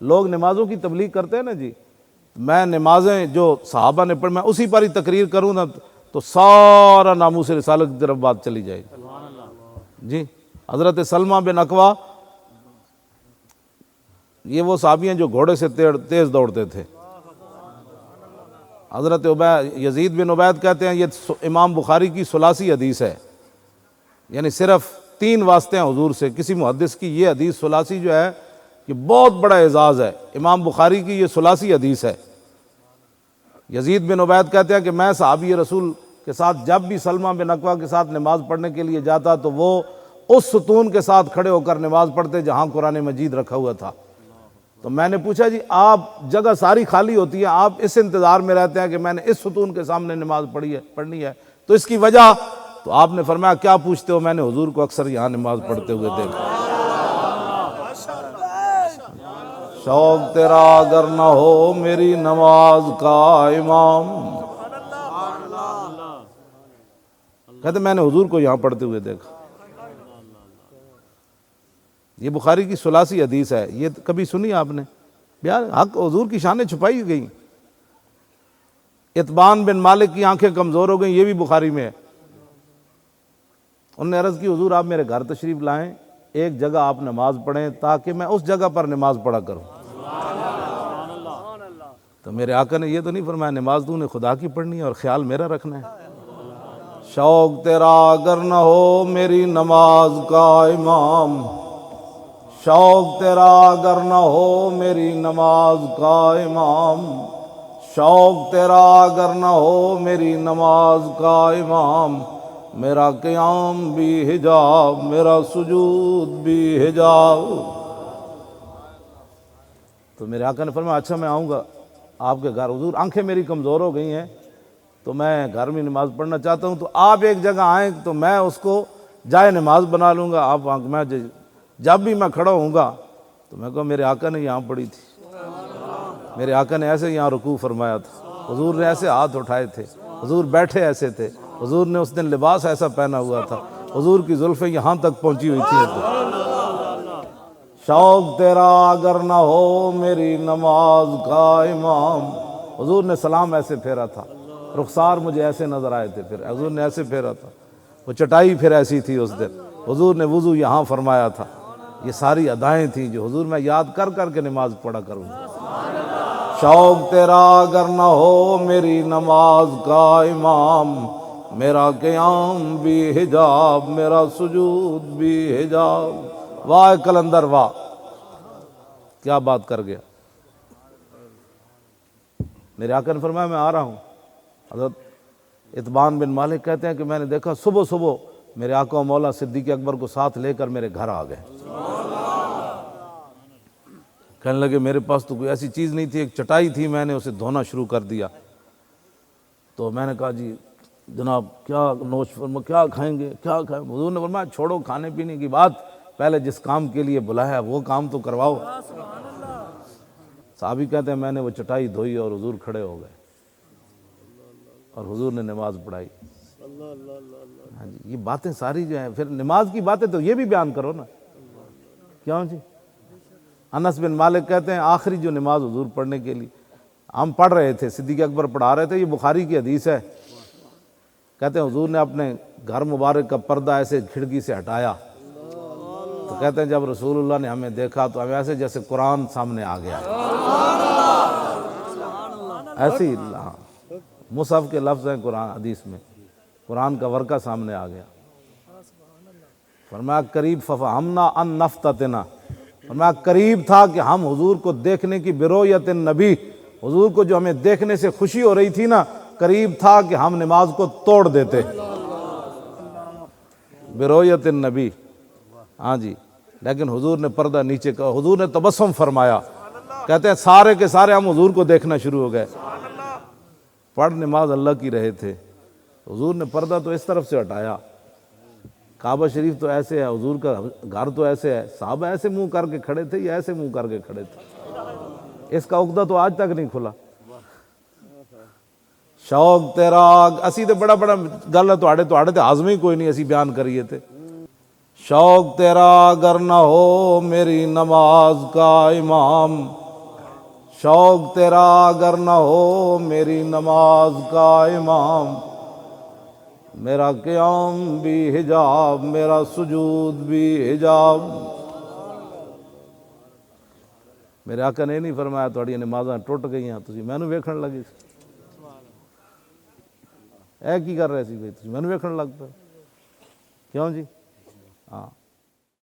لوگ نمازوں کی تبلیغ کرتے ہیں نا جی، میں نمازیں جو صحابہ نے پڑھ میں اسی پر ہی تقریر کروں نا تو سارا ناموس رسالت کی طرف بات چلی جائے گی جی۔ حضرت سلمہ بن اکوا یہ وہ صحابی ہیں جو گھوڑے سے تیز دوڑتے تھے۔ حضرت یزید بن عبید کہتے ہیں یہ امام بخاری کی ثلاثی حدیث ہے، یعنی صرف 3 واسطے ہیں حضور سے، کسی محدث کی یہ حدیث ثلاثی جو ہے یہ بہت بڑا اعزاز ہے، امام بخاری کی یہ ثلاثی حدیث ہے۔ یزید بن عبید کہتے ہیں کہ میں صحابی رسول کے ساتھ جب بھی سلمہ بن اکوا کے ساتھ نماز پڑھنے کے لیے جاتا تو وہ اس ستون کے ساتھ کھڑے ہو کر نماز پڑھتے جہاں قرآن مجید رکھا ہوا تھا۔ تو میں نے پوچھا جی آپ جگہ ساری خالی ہوتی ہے، آپ اس انتظار میں رہتے ہیں کہ میں نے اس ستون کے سامنے نماز پڑھنی ہے، تو اس کی وجہ؟ تو آپ نے فرمایا کیا پوچھتے ہو، میں نے حضور کو اکثر یہاں نماز پڑھتے ہوئے دیکھا۔ شوق تیرا اگر نہ ہو میری نماز کا امام، کہتے میں نے حضور کو یہاں پڑھتے ہوئے دیکھا۔ یہ بخاری کی ثلاثی حدیث ہے، یہ کبھی سنی آپ نے؟ بیان حق حضور کی شانیں چھپائی گئی۔ اتبان بن مالک کی آنکھیں کمزور ہو گئیں، یہ بھی بخاری میں ہے۔ انہوں نے عرض کی حضور آپ میرے گھر تشریف لائیں، ایک جگہ آپ نماز پڑھیں تاکہ میں اس جگہ پر نماز پڑھا کروں۔ تو میرے آقا نے یہ تو نہیں فرمایا نماز تو نے خدا کی پڑھنی ہے اور خیال میرا رکھنا ہے۔ شوق تیرا اگر نہ ہو میری نماز کا امام، شوق تیرا اگر نہ ہو میری نماز کا امام، شوق تیرا اگر نہ ہو میری نماز کا امام، میرا قیام بھی حجاب میرا سجود بھی حجاب۔ تو میرے آقا نے فرمایا اچھا میں آؤں گا آپ کے گھر، حضور آنکھیں میری کمزور ہو گئی ہیں تو میں گھر میں نماز پڑھنا چاہتا ہوں، تو آپ ایک جگہ آئیں تو میں اس کو جائے نماز بنا لوں گا۔ آپ میں جب بھی میں کھڑا ہوں گا تو میں کہوں میرے آقا نے یہاں پڑھی تھی، میرے آقا نے ایسے یہاں رکوع فرمایا تھا، حضور نے ایسے ہاتھ اٹھائے تھے، حضور بیٹھے ایسے تھے، حضور نے اس دن لباس ایسا پہنا ہوا تھا، حضور کی زلفیں یہاں تک پہنچی ہوئی تھی۔ شوق تیرا اگر نہ ہو میری نماز کا امام، حضور نے سلام ایسے پھیرا تھا، رخسار مجھے ایسے نظر آئے تھے، پھر حضور نے ایسے پھیرا تھا، وہ چٹائی پھر ایسی تھی اس دن، حضور نے وضو یہاں فرمایا تھا۔ یہ ساری ادائیں تھیں جو حضور میں یاد کر کر کے نماز پڑھا کروں۔ شوق تیرا اگر نہ ہو میری نماز کا امام، میرا قیام بھی حجاب میرا سجود بھی حجاب۔ واہ کلندر واہ، کیا بات کر گیا۔ میرے آقا نے فرمایا میں آ رہا ہوں۔ حضرت اتبان بن مالک کہتے ہیں کہ میں نے دیکھا صبح صبح میرے آقا و مولا صدیق اکبر کو ساتھ لے کر میرے گھر آ گئے۔ کہنے لگے میرے پاس تو کوئی ایسی چیز نہیں تھی، ایک چٹائی تھی، میں نے اسے دھونا شروع کر دیا۔ تو میں نے کہا جی جناب کیا نوش فرما، کیا کھائیں گے، کیا کھائیں؟ حضور نے فرمایا چھوڑو کھانے پینے کی بات، پہلے جس کام کے لیے بلایا ہے وہ کام تو کرواؤ۔ صحابی کہتے ہیں میں نے وہ چٹائی دھوئی اور حضور کھڑے ہو گئے اور حضور نے نماز پڑھائی۔ ہاں جی، یہ باتیں ساری جو ہیں، پھر نماز کی باتیں تو یہ بھی بیان کرو نا، کیوں جی؟ انس بن مالک کہتے ہیں آخری جو نماز حضور پڑھنے کے لیے ہم پڑھ رہے تھے، صدیق اکبر پڑھا رہے تھے، یہ بخاری کی حدیث ہے۔ کہتے ہیں حضور نے اپنے گھر مبارک کا پردہ ایسے کھڑکی سے ہٹایا، تو کہتے ہیں جب رسول اللہ نے ہمیں دیکھا تو ہمیں ایسے جیسے قرآن سامنے آ گیا، ایسے ہی مصحف کے لفظ ہیں قرآن حدیث میں، قرآن کا ورقہ سامنے آ گیا۔ فرمایا قریب ففہمنا ان نفتتنا، فرمایا قریب تھا کہ ہم حضور کو دیکھنے کی برؤیت النبی، حضور کو جو ہمیں دیکھنے سے خوشی ہو رہی تھی نا، قریب تھا کہ ہم نماز کو توڑ دیتے برؤیت النبی۔ ہاں جی، لیکن حضور نے پردہ نیچے کا، حضور نے تبسم فرمایا، کہتے ہیں سارے کے سارے ہم حضور کو دیکھنا شروع ہو گئے۔ پڑھ نماز اللہ کی رہے تھے، حضور نے پردہ تو اس طرف سے ہٹایا، کعبہ شریف تو ایسے ہے، حضور کا گھر تو ایسے ہے، صحابہ ایسے منہ کر کے کھڑے تھے یا ایسے منہ کر کے کھڑے تھے، اس کا عقدہ تو آج تک نہیں کھلا۔ شوق تیرا اسی تے بڑا بڑا گل ہے تواڈے تے ہاضمے ہی کوئی نہیں، اسی بیان کریے تے۔ شوق تیرا اگر نہ ہو میری نماز کا امام، شوق تیرا اگر نہ ہو میری نماز کا امام، میرا قیام بھی حجاب، میرا سجود بھی حجاب۔ میرے آقا نے نہیں فرمایا تھوڑی نمازاں ٹوٹ گئی ہیں تسی مینوں ویکھن لگے اے کی کر رہے سی بھائی تسی مینوں ویکھن لگ پے، کیوں جی؟ ہاں